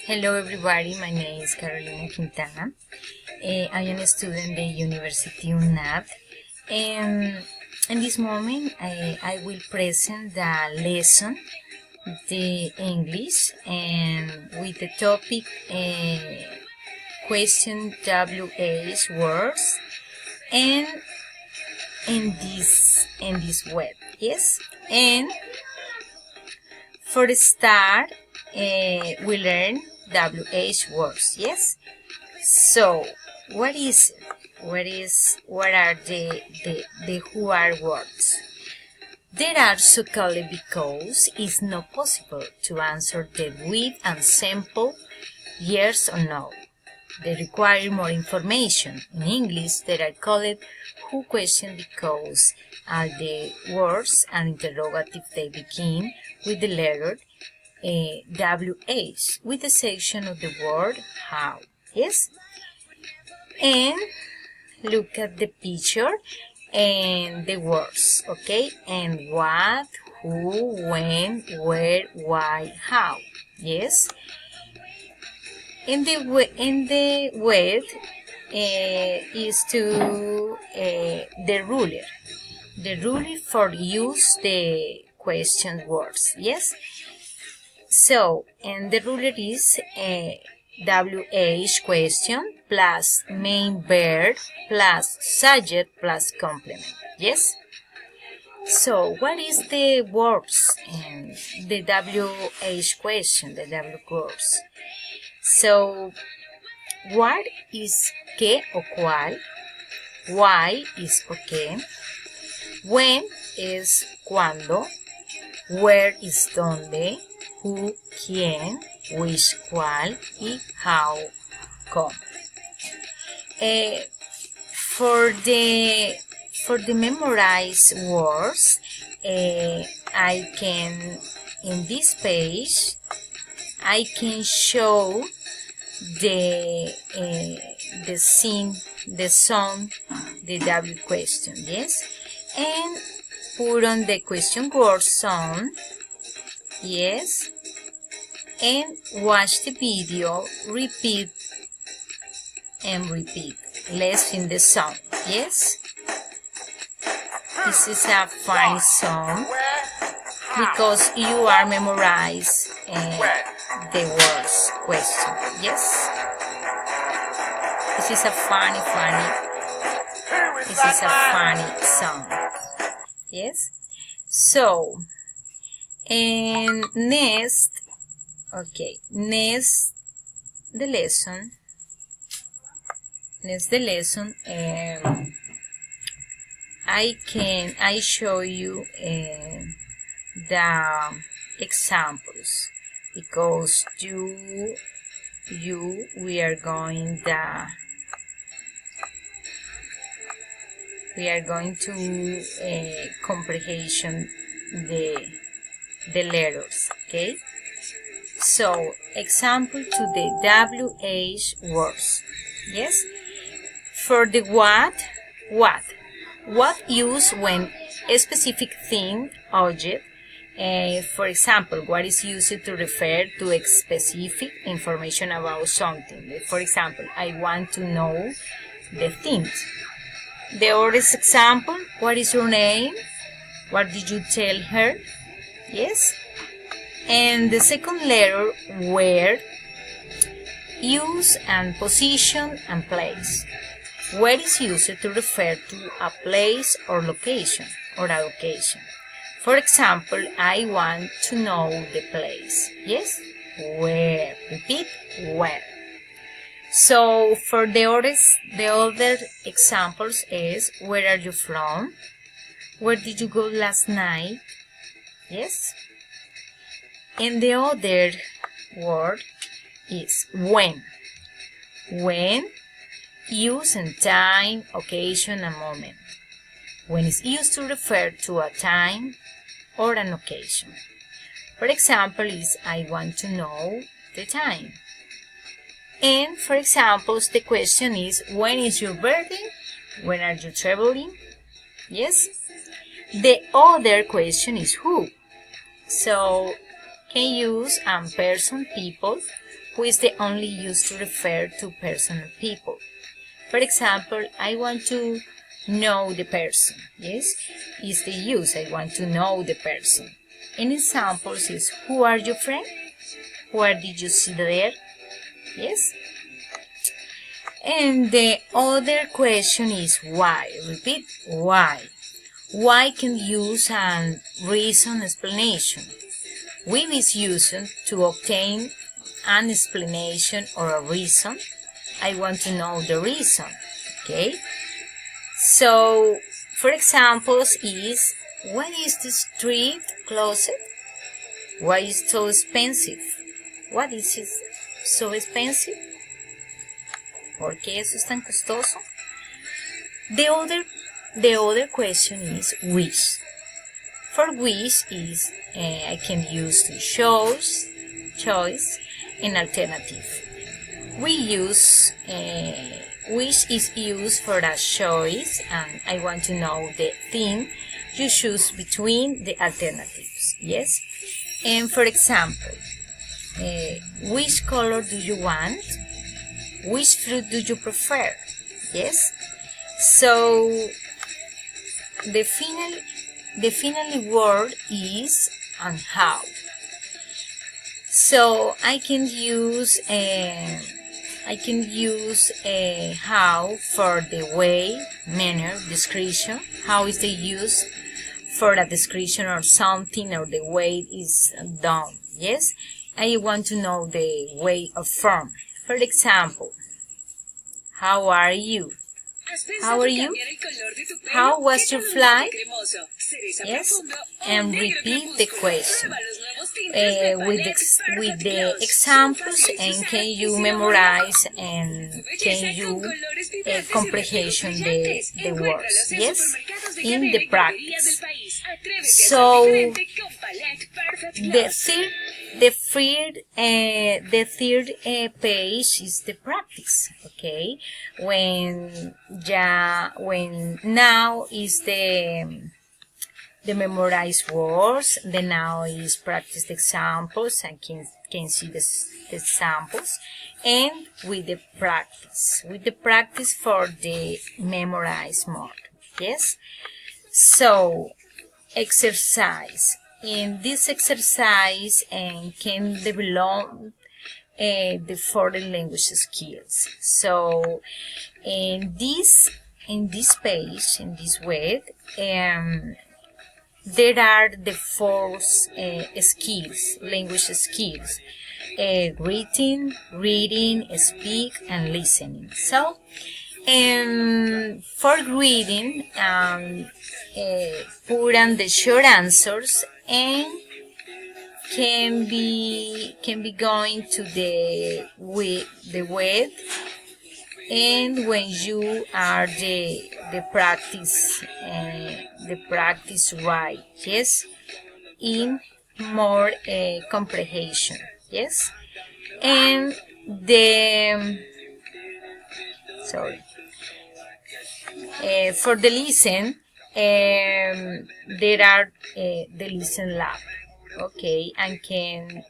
Hello everybody, my name is Carolina Quintana. I am a student at the University UNAV. In this moment, I will present the lesson, the English, and with the topic question WH words and in this web. Yes, and for the start, we learn WH words. Yes. So, what is it? What are the who are words? There are so called because it's not possible to answer them with and simple yes or no. They require more information. In English, they are called who question because are the words and interrogative they begin with the letter WH with the section of the word how. Yes? And look at the picture and the words, okay? And what, who, when, where, why, how. Yes? In the word is to the ruler. The ruler for use the question words. Yes? So, and the ruler is WH question plus main verb plus subject plus complement. Yes? So, what is the words in the WH question, the W words? So, what is qué o cuál? Why is por qué? When is cuándo? Where is dónde? Who, quién, which, cuál, y how, cómo. For the memorized words, I can, in this page, I can show the song, the W question, yes, and put on the question word song, yes, and watch the video, repeat and repeat. Let's sing the song, yes. This is a funny song because you are memorize the words question, yes. This is a funny song, yes. So, and next the lesson I show you the examples because we are going to comprehension the letters, okay? So, example to the WH words. Yes? For the what use when a specific thing, object, for example, what is used to refer to a specific information about something. For example, I want to know the things. The other example, what is your name? What did you tell her? Yes? And the second letter, where, use and position and place. Where is used to refer to a place or location or a location. For example, I want to know the place. Yes? Where. Repeat, where. So for the other examples is where are you from? Where did you go last night? Yes? And the other word is when. When, use and time, occasion and moment. When is used to refer to a time or an occasion. For example, is I want to know the time. And for examples, the question is when is your birthday? When are you traveling? Yes? The other question is who. So can use person, people, who is the only used to refer to person or people. For example, I want to know the person. Yes, is the use. I want to know the person. In examples is, who are your friend? Where did you see there? Yes. And the other question is why. Repeat, why. Why can use a reason explanation. With is used to obtain an explanation or a reason. I want to know the reason. Okay. So, for examples is, when is the street closed? Why is it so expensive? What is it so expensive? ¿Por qué eso es tan costoso? The other question is which. For which is I can use the choice and alternative. We use which is used for a choice, and I want to know the thing. You choose between the alternatives. Yes. And for example, which color do you want? Which fruit do you prefer? Yes. So the final word is and how. So I can use how for the way, manner, description. How is the use for a description or something, or the way it is done. Yes. I want to know the way of form. For example, how are you? How are you? How was your flight? Yes, and repeat the question with the examples, and can you memorize and can you comprehension the words? Yes, in the practice. So the third page is the practice. Okay, when now is the memorized words, the now is practice examples, and can see the examples, and with the practice for the memorized mode. Yes. So exercise. In this exercise can develop the foreign language skills. So in this page, in this web, there are the four skills, language skills: writing, reading, speak, and listening. So for reading, put on the short answers and can be going to the web, and when you are the practice right. Yes, in more comprehension. Yes, and for the listen, there are the listen lab. Okay, and can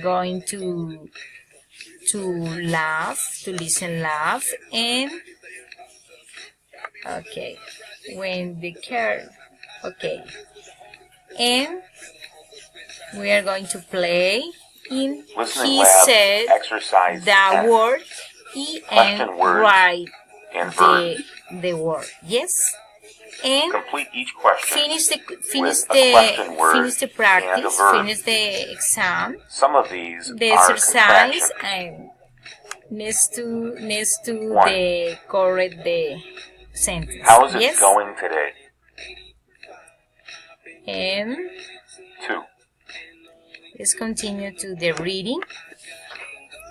going to listen lab, and okay, when the care, okay, and we are going to play in Listening he lab, said exercise the 10. word Question words write and verbs. the word. Yes, and Complete each question finish the question word practice, and a verb. finish the exam, Some of these the are exercise, contraction. and next to One. the correct the sentence. How is it Yes, going today? and 2. let's continue to the reading.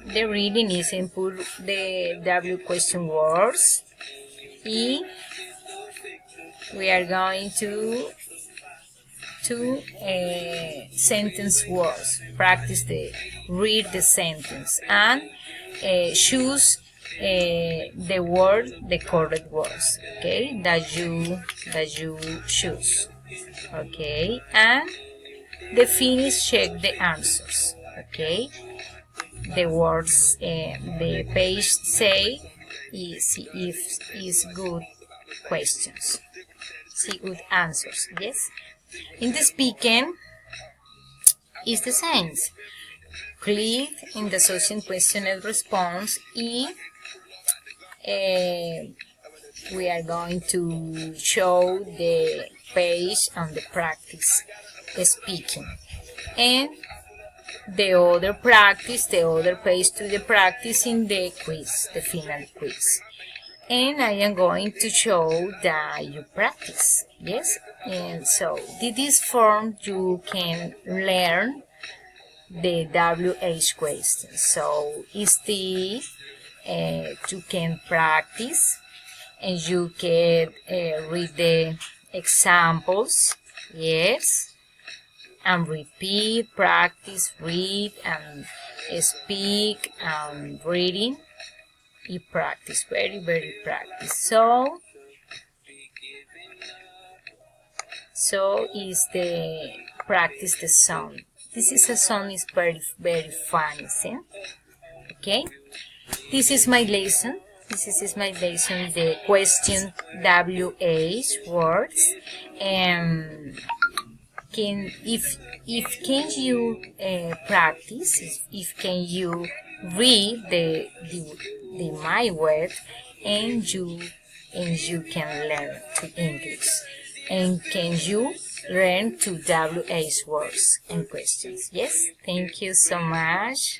The reading is input the W question words. E, we are going to sentence words. Practice read the sentence and choose the word, the correct words. Okay, that you choose. Okay, and the finish check the answers. Okay, the words the page say see if is good questions, see good answers. Yes, in the speaking is the same. Click in the associated question and response if we are going to show the page on the practice speaking, and the other practice, the other page to the practice in the quiz, the final quiz. And I am going to show that you practice. Yes, and so in this form you can learn the WH questions. So it's the you can practice and you can read the examples. Yes, and repeat, practice, read and speak and reading. You practice, very practice. So is the practice the song. This is a song is very fun, see? Okay, this is my lesson. This is my lesson, the question WH words. And can you practice? If can you read the my word and you can learn to English, and can you learn to WH words and questions. Yes, thank you so much.